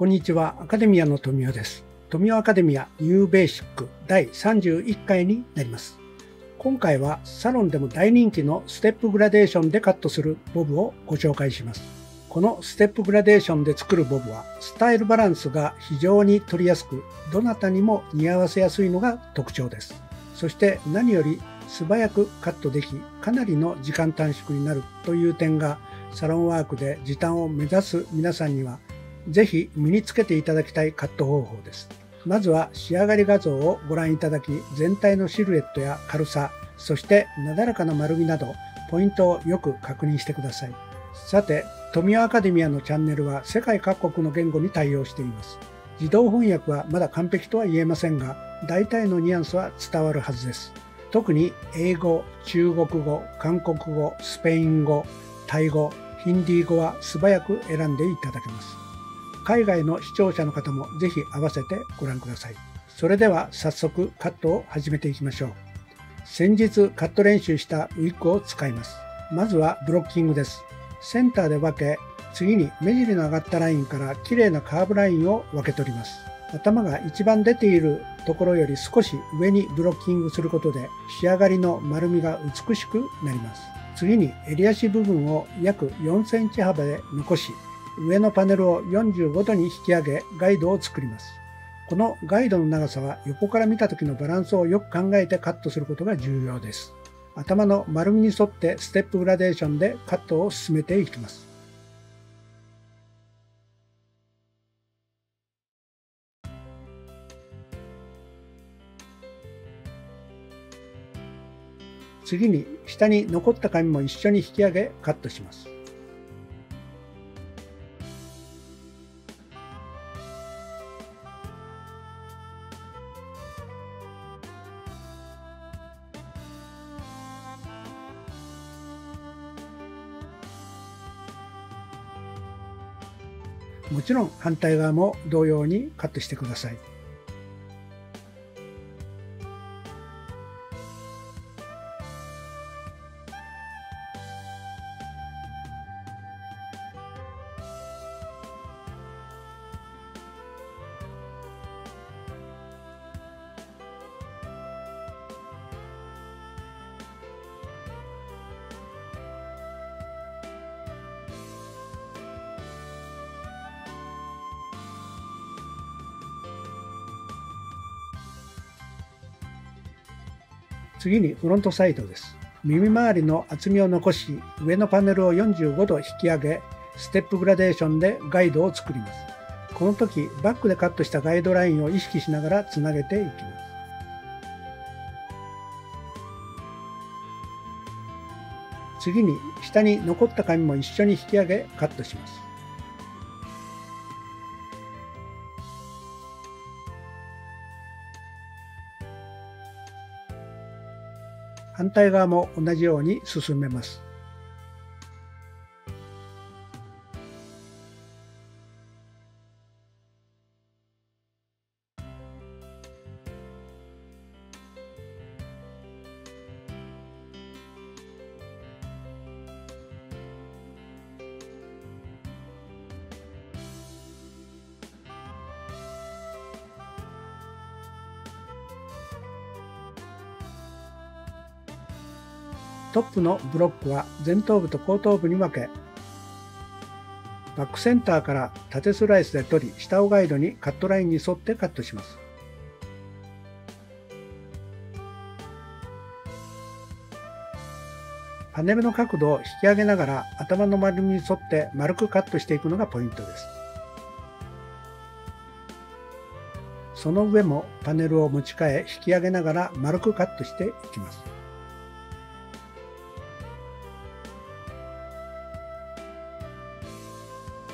こんにちは、アカデミアの富尾です。富尾アカデミアニューベーシック第31回になります。今回はサロンでも大人気のステップグラデーションでカットするボブをご紹介します。このステップグラデーションで作るボブはスタイルバランスが非常に取りやすく、どなたにも似合わせやすいのが特徴です。そして何より素早くカットでき、かなりの時間短縮になるという点がサロンワークで時短を目指す皆さんにはぜひ身につけていただきたいカット方法です。まずは仕上がり画像をご覧いただき、全体のシルエットや軽さ、そしてなだらかな丸みなどポイントをよく確認してください。さて、富尾アカデミアのチャンネルは世界各国の言語に対応しています。自動翻訳はまだ完璧とは言えませんが、大体のニュアンスは伝わるはずです。特に英語、中国語、韓国語、スペイン語、タイ語、ヒンディー語は素早く選んでいただけます。海外の視聴者の方もぜひ合わせてご覧ください。それでは早速カットを始めていきましょう。先日カット練習したウィッグを使います。まずはブロッキングです。センターで分け、次に目尻の上がったラインから綺麗なカーブラインを分け取ります。頭が一番出ているところより少し上にブロッキングすることで仕上がりの丸みが美しくなります。次に襟足部分を約4センチ幅で残し、上のパネルを45度に引き上げガイドを作ります。このガイドの長さは横から見た時のバランスをよく考えてカットすることが重要です。頭の丸みに沿ってステップグラデーションでカットを進めていきます。次に下に残った紙も一緒に引き上げカットします。もちろん反対側も同様にカットしてください。次にフロントサイドです。耳周りの厚みを残し、上のパネルを45度引き上げ、ステップグラデーションでガイドを作ります。この時、バックでカットしたガイドラインを意識しながらつなげていきます。次に下に残った紙も一緒に引き上げカットします。反対側も同じように進めます。トップのブロックは前頭部と後頭部に分け、バックセンターから縦スライスで取り、下をガイドにカットラインに沿ってカットします。パネルの角度を引き上げながら頭の丸みに沿って丸くカットしていくのがポイントです。その上もパネルを持ち替え引き上げながら丸くカットしていきます。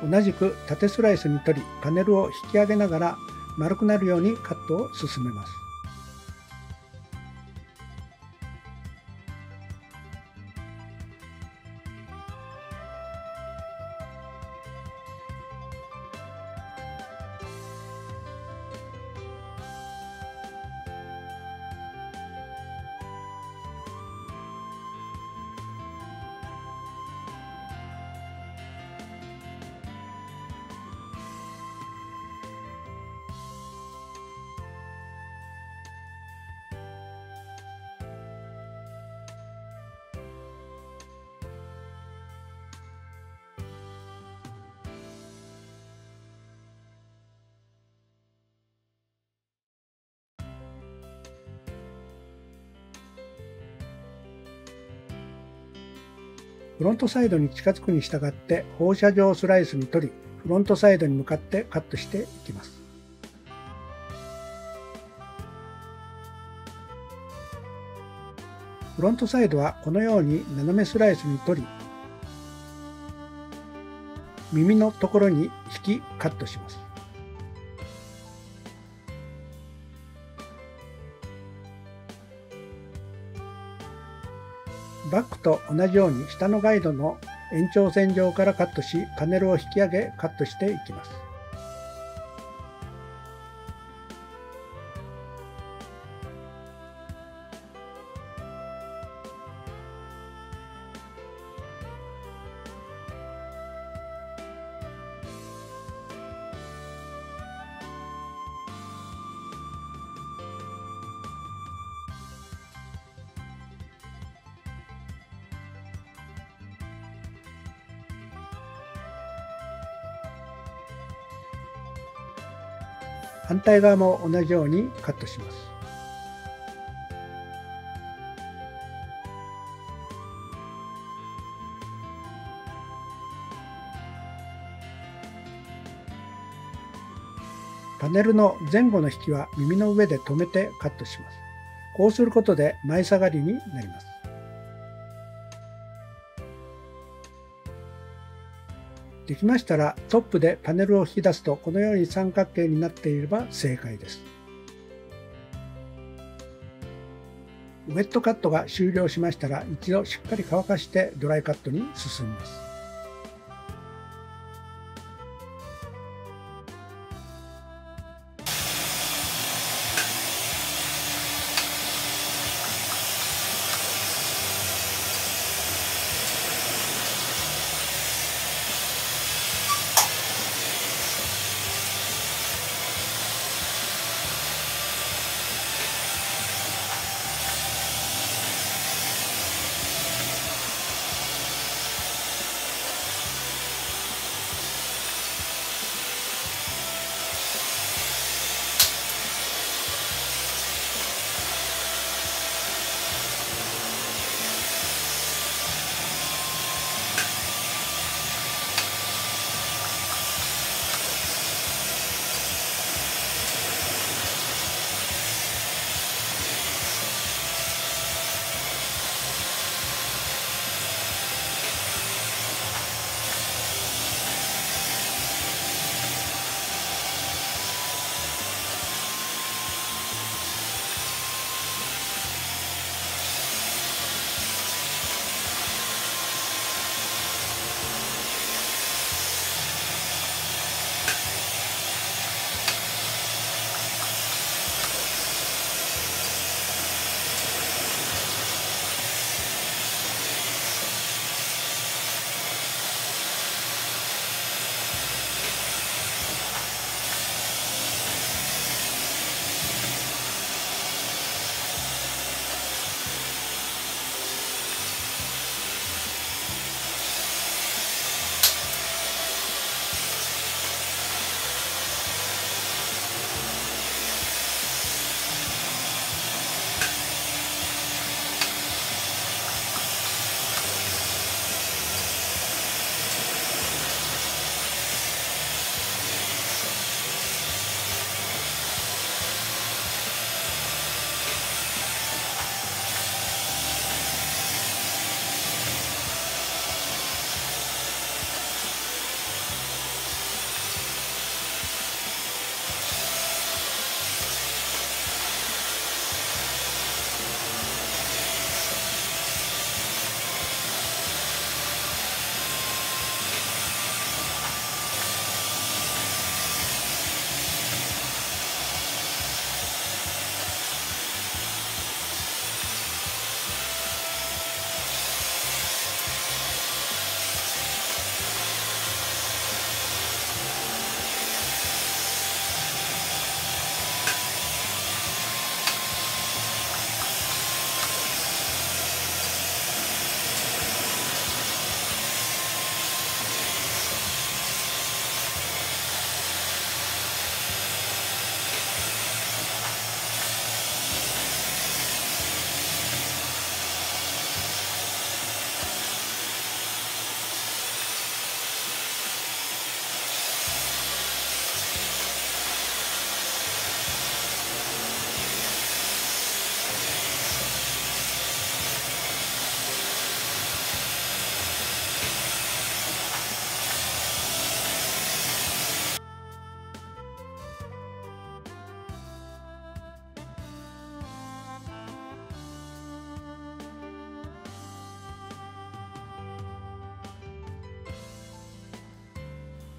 同じく縦スライスに取り、パネルを引き上げながら丸くなるようにカットを進めます。フロントサイドに近づくに従って放射状スライスに取り、フロントサイドに向かってカットしていきます。フロントサイドはこのように斜めスライスに取り、耳のところに引きカットします。バックと同じように下のガイドの延長線上からカットし、パネルを引き上げカットしていきます。反対側も同じようにカットします。パネルの前後の引きは耳の上で留めてカットします。こうすることで前下がりになります。できましたらトップでパネルを引き出すとこのように三角形になっていれば正解です。ウェットカットが終了しましたら一度しっかり乾かしてドライカットに進みます。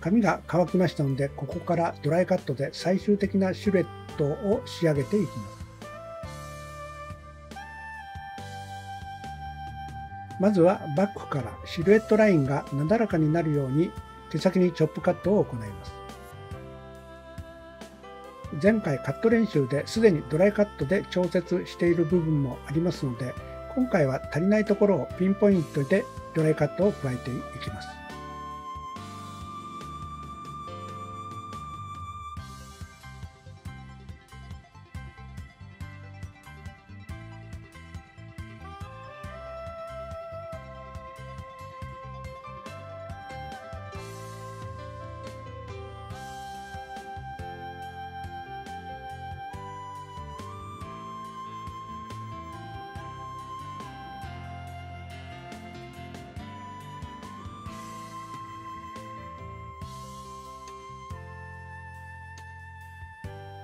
髪が乾きましたので、ここからドライカットで最終的なシルエットを仕上げていきます。まずはバックからシルエットラインがなだらかになるように手先にチョップカットを行います。前回カット練習ですでにドライカットで調節している部分もありますので、今回は足りないところをピンポイントでドライカットを加えていきます。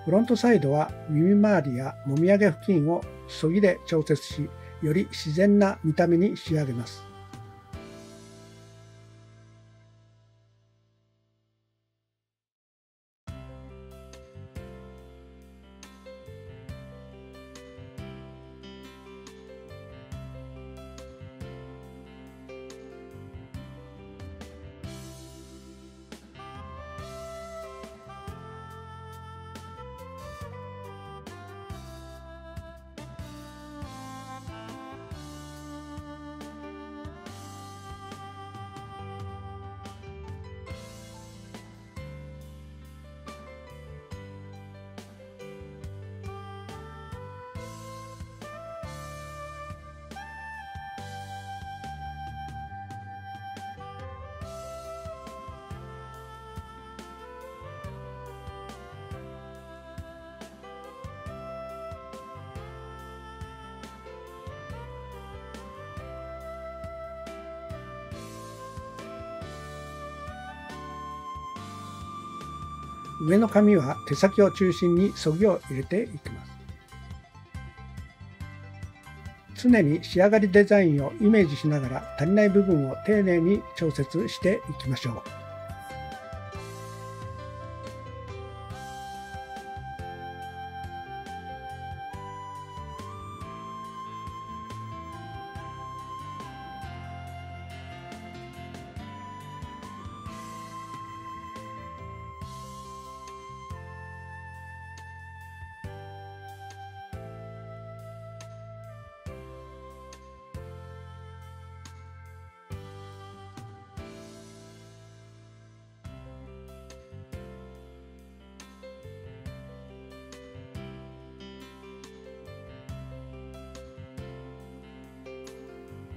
フロントサイドは耳周りやもみあげ付近をそぎで調節し、より自然な見た目に仕上げます。上の髪は手先を中心にそぎを入れていきます。常に仕上がりデザインをイメージしながら足りない部分を丁寧に調節していきましょう。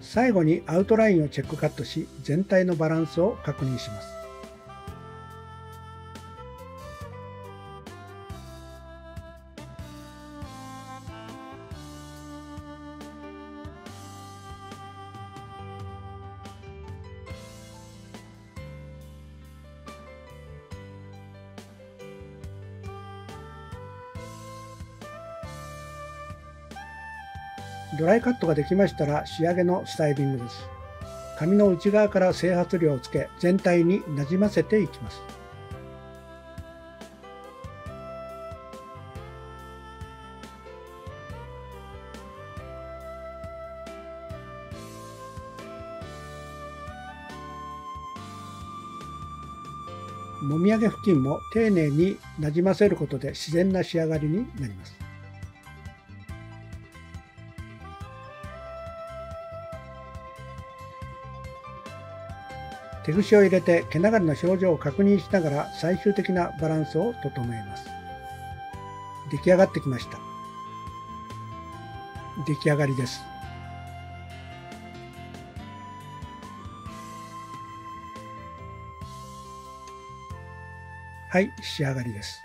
最後にアウトラインをチェックカットし、全体のバランスを確認します。ドライカットができましたら仕上げのスタイリングです。髪の内側から整髪料をつけ、全体になじませていきます。もみあげ付近も丁寧になじませることで自然な仕上がりになります。手ぐしを入れて毛流れの表情を確認しながら最終的なバランスを整えます。出来上がってきました。出来上がりです。はい、仕上がりです。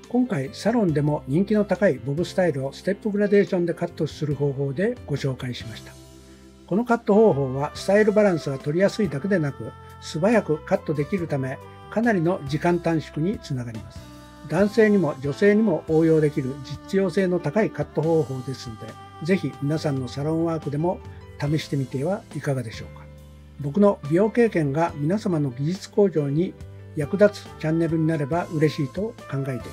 今回サロンでも人気の高いボブスタイルをステップグラデーションでカットする方法でご紹介しました。このカット方法はスタイルバランスが取りやすいだけでなく、素早くカットできるため、かなりの時間短縮につながります。男性にも女性にも応用できる実用性の高いカット方法ですので、ぜひ皆さんのサロンワークでも試してみてはいかがでしょうか。僕の美容経験が皆様の技術向上に役立つチャンネルになれば嬉しいと考えています。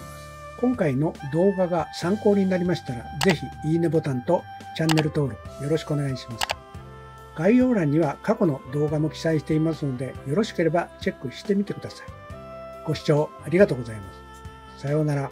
今回の動画が参考になりましたら、ぜひいいねボタンとチャンネル登録よろしくお願いします。概要欄には過去の動画も記載していますので、よろしければチェックしてみてください。ご視聴ありがとうございます。さようなら。